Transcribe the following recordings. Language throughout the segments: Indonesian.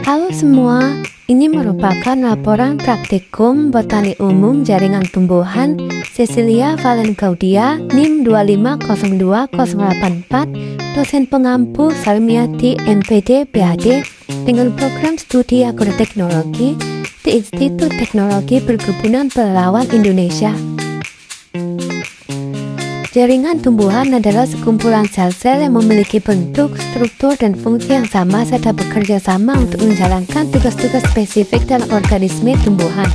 Halo semua, ini merupakan laporan praktikum Botani Umum Jaringan Tumbuhan Cecilia Valen Claudia NIM 2502084, dosen pengampu Sarmiati MPD PhD dengan program studi agroteknologi di Institut Teknologi Perkebunan Pelalawan Indonesia. Jaringan tumbuhan adalah sekumpulan sel-sel yang memiliki bentuk, struktur, dan fungsi yang sama serta bekerja sama untuk menjalankan tugas-tugas spesifik dalam organisme tumbuhan.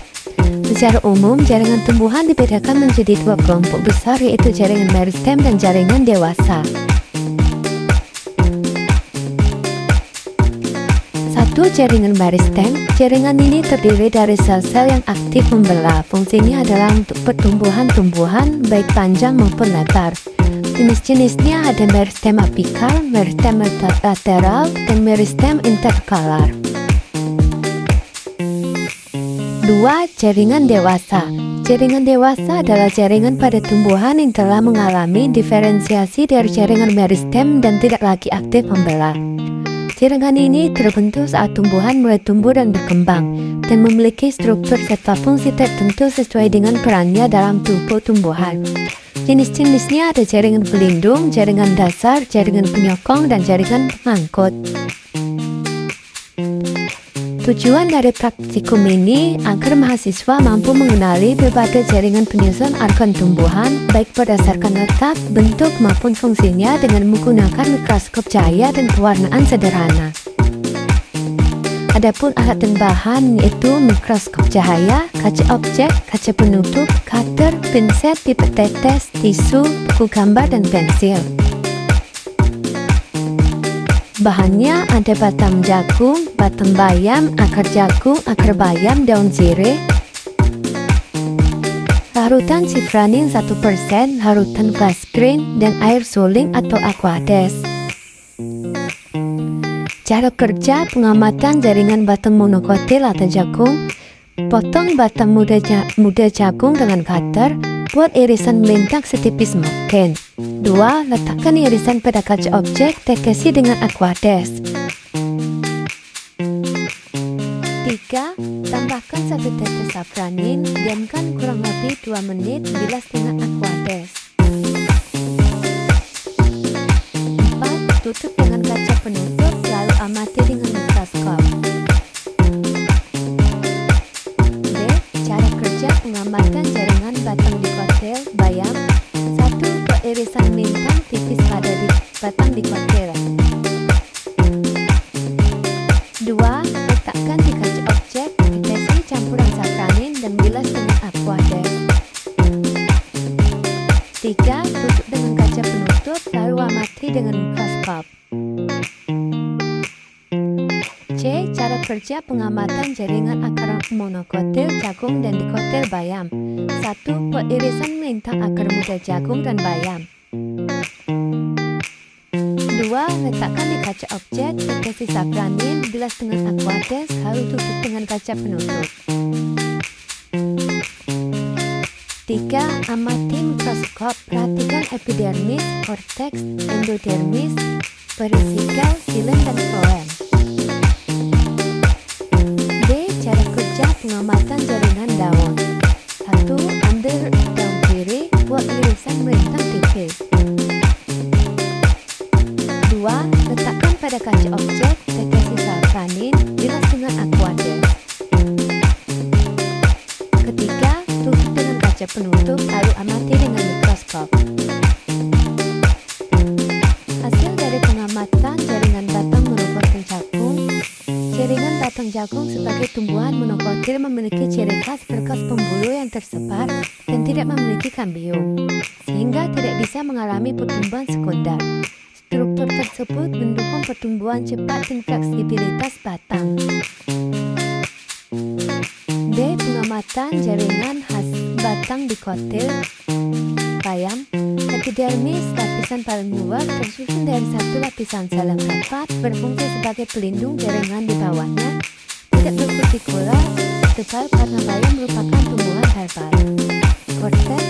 Secara umum, jaringan tumbuhan dibedakan menjadi dua kelompok besar, yaitu jaringan meristem dan jaringan dewasa. 1. Jaringan meristem. Jaringan ini terdiri dari sel-sel yang aktif membelah. Fungsinya adalah untuk pertumbuhan tumbuhan baik panjang maupun lebar. Jenis-jenisnya ada meristem apikal, meristem lateral, dan meristem interkalar. 2. Jaringan dewasa. Jaringan dewasa adalah jaringan pada tumbuhan yang telah mengalami diferensiasi dari jaringan meristem dan tidak lagi aktif membelah. Jaringan ini terbentuk saat tumbuhan mulai tumbuh dan berkembang, dan memiliki struktur serta fungsi tertentu sesuai dengan perannya dalam tubuh tumbuhan. Jenis-jenisnya ada jaringan pelindung, jaringan dasar, jaringan penyokong, dan jaringan pengangkut. Tujuan dari praktikum ini agar mahasiswa mampu mengenali berbagai jaringan penyusun organ tumbuhan, baik berdasarkan letak, bentuk, maupun fungsinya dengan menggunakan mikroskop cahaya dan pewarnaan sederhana. Adapun alat dan bahan yaitu mikroskop cahaya, kaca objek, kaca penutup, cutter, pinset, pipet tetes, tisu, buku gambar, dan pensil. Bahannya ada batang jagung, batang bayam, akar jagung, akar bayam, daun sirih, larutan sifranin 1%, larutan glass green, dan air suling atau aquades. Cara kerja pengamatan jaringan batang monokotil atau jagung. Potong batang muda jagung dengan cutter. Buat irisan melintang setipis mungkin. 2. Letakkan irisan pada kaca objek, tetesi dengan aquades. 3. Tambahkan 1 tetes safranin, diamkan kurang lebih 2 menit, bilas dengan aquades. 4. Tutup dengan kaca penutup, lalu amati dengan mikroskop. B. Cara kerja pengamatan jaringan batang dikotil bayam. 1. Buat irisan melintang tipis pada batang dikotil. 2. Letakkan di kaca objek, tetesi campuran safranin, dan bilas dengan aquades. 3. Tutup dengan kaca penutup, lalu amati dengan mikroskop. C. Cara kerja pengamatan jaringan akar monokotil jagung dan dikotil bayam. 1. Buat irisan melintang akar muda jagung dan bayam. 2. Letakkan di kaca objek, tetesi safranin, bilas dengan aquades, lalu tutup dengan kaca penutup. 3. Amati mikroskop, perhatikan epidermis, korteks, endodermis, perisikel, xilem, dan floem. Cara kerja pengamatan jaringan daun. 1. Ambil daun sirih, buat irisan melintang tipis. 2. Letakkan pada kaca objek, tetesi safranin, bilas dengan aquades. 3. Tutup dengan kaca penutup, lalu amati dengan mikroskop. Hasil dari pengamatan jaringan batang monokotil jagung. Jaringan batang jagung sebagai tumbuhan monokotil memiliki ciri khas berkas pembuluh yang tersebar dan tidak memiliki kambium, sehingga tidak bisa mengalami pertumbuhan sekunder. Struktur tersebut mendukung pertumbuhan cepat dan fleksibilitas batang. D. Pengamatan jaringan khas batang dikotil bayam. Epidermis, lapisan paling luar, tersusun dari satu lapisan sel yang rapat, berfungsi sebagai pelindung jaringan di bawahnya, tidak berkutikular, tebal karena bayam merupakan tumbuhan herbal. Korteks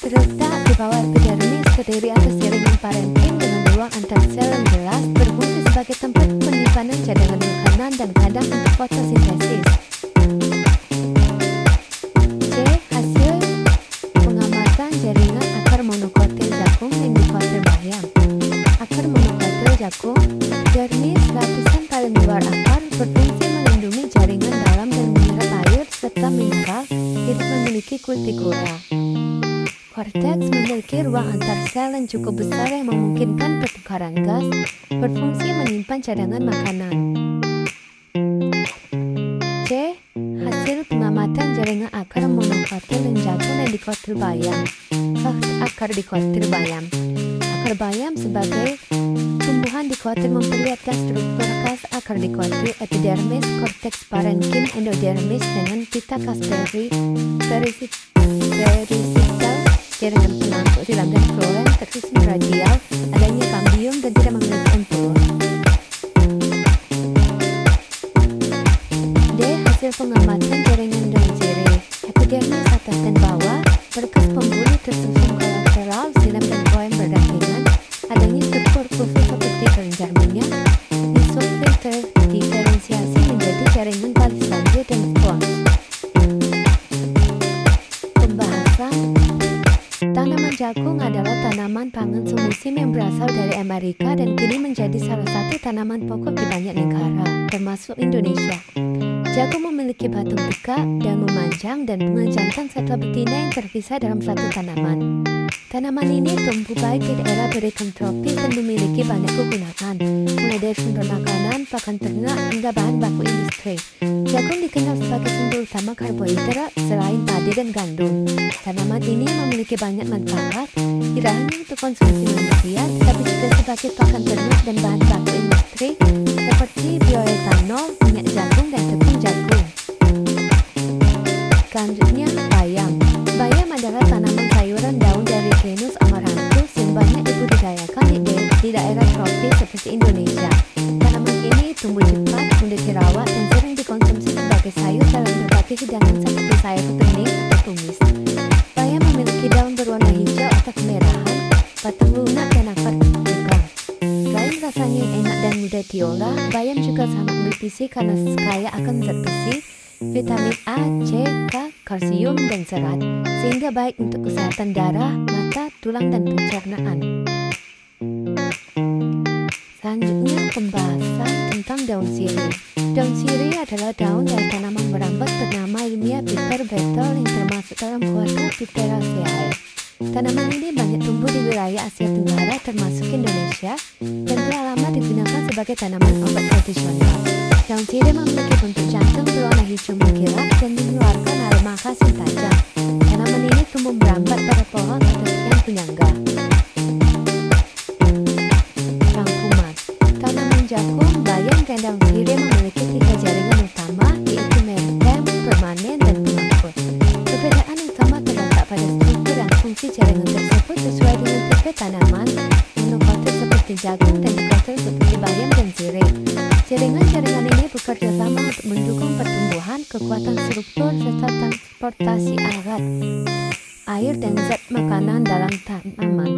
terletak di bawah epidermis, terdiri atas jaringan parenkim dengan ruang antar sel yang jelas, berfungsi sebagai tempat penyimpanan cadangan makanan makan dan kadang untuk fotosintesis. C. Hasil pengamatan jaringan akar monokotil jagung dan dikotil bayam. Akar monokotil jagung, dermis lapisan paling luar akar, berfungsi melindungi jaringan dalam dan menyerap air serta mineral, tidak memiliki kultikula. Korteks memiliki ruang antar sel yang cukup besar yang memungkinkan pertukaran gas, berfungsi menyimpan cadangan makanan. C. Hasil pengamatan jaringan akar monokotil dan jagung dan dikotil bayam. Akar dikotil bayam. Akar bayam sebagai tumbuhan dikotil memperlihatkan struktur khas akar dikotil, epidermis, korteks parenkim, endodermis dengan pita kasperi, perisikal, jaringan penangkut silam dan floem, tersusun radial, adanya kambium dan tidak memiliki empul. D. Hasil pengamatan jaringan daun sirih, epidermis atas dan bawah, berkas pembuluh tersusun kolateral, silam dan floem berdampingan, adanya struktur khusus seperti kelenjar minyak, isofilter, diferensiasi menjadi jaringan palisandre dan spons. Pembahasan. Tanaman jagung adalah tanaman pangan semusim yang berasal dari Amerika dan kini menjadi salah satu tanaman pokok di banyak negara, termasuk Indonesia. Jagung memiliki batung tegak, daun memanjang, dan bunga jantan serta betina yang terpisah dalam satu tanaman. Tanaman ini tumbuh baik di daerah berikan tropis dan memiliki banyak kegunaan, mulai dari sumber makanan, pakan ternak, hingga bahan baku industri. Jagung dikenal sebagai sumber utama karbohidrat selain padi dan gandum. Tanaman ini memiliki banyak manfaat, tidak hanya untuk konsumsi manusia, tetapi juga sebagai pakan ternak dan bahan baku industri, seperti bioetanol, minyak jagung, dan tepung jagung. Selanjutnya, bayam. Bayam adalah tanaman sayuran daun dari genus Amaranthus yang banyak dibudidayakan di daerah tropis seperti Indonesia. Tanaman ini tumbuh cepat, mudah dirawat, dan sering dikonsumsi sebagai sayur dalam berbagai hidangan seperti sayur bening atau tumis. Bayam memiliki daun berwarna hijau atau kemerahan, batang lunak dan akar tegang. Selain rasanya yang enak dan mudah diolah, bayam juga sangat bergizi karena kaya akan zat besi, vitamin A, C, K, kalsium, dan serat, sehingga baik untuk kesehatan darah, mata, tulang, dan pencernaan. Selanjutnya, pembahasan tentang daun sirih. Daun sirih adalah daun dari tanaman merambat bernama ilmiah Piper betel yang termasuk dalam keluarga Piperaceae. Tanaman ini banyak tumbuh di wilayah Asia Tenggara termasuk Indonesia dan telah lama digunakan sebagai tanaman obat tradisional. Daun sirih memiliki bentuk jantung berwarna hijau mengkilap dan mengeluarkan aroma khas yang tajam. Tanaman ini tumbuh merambat pada pohon atau tiang penyangga. Rangkuman. Tanaman jagung, bayam, dan daun sirih memiliki 3 jaringan utama, yaitu meritem, permanen, dan pengangkut. Perbedaan utama terletak pada struktur dan fungsi jaringan tersebut sesuai dengan tipe tanaman, monokotil seperti jagung dan dikotil seperti bayam dan sirih. Jaringan-jaringan ini bekerja sama untuk mendukung pertumbuhan, kekuatan struktur, serta transportasi alat, air, dan zat makanan dalam tanaman.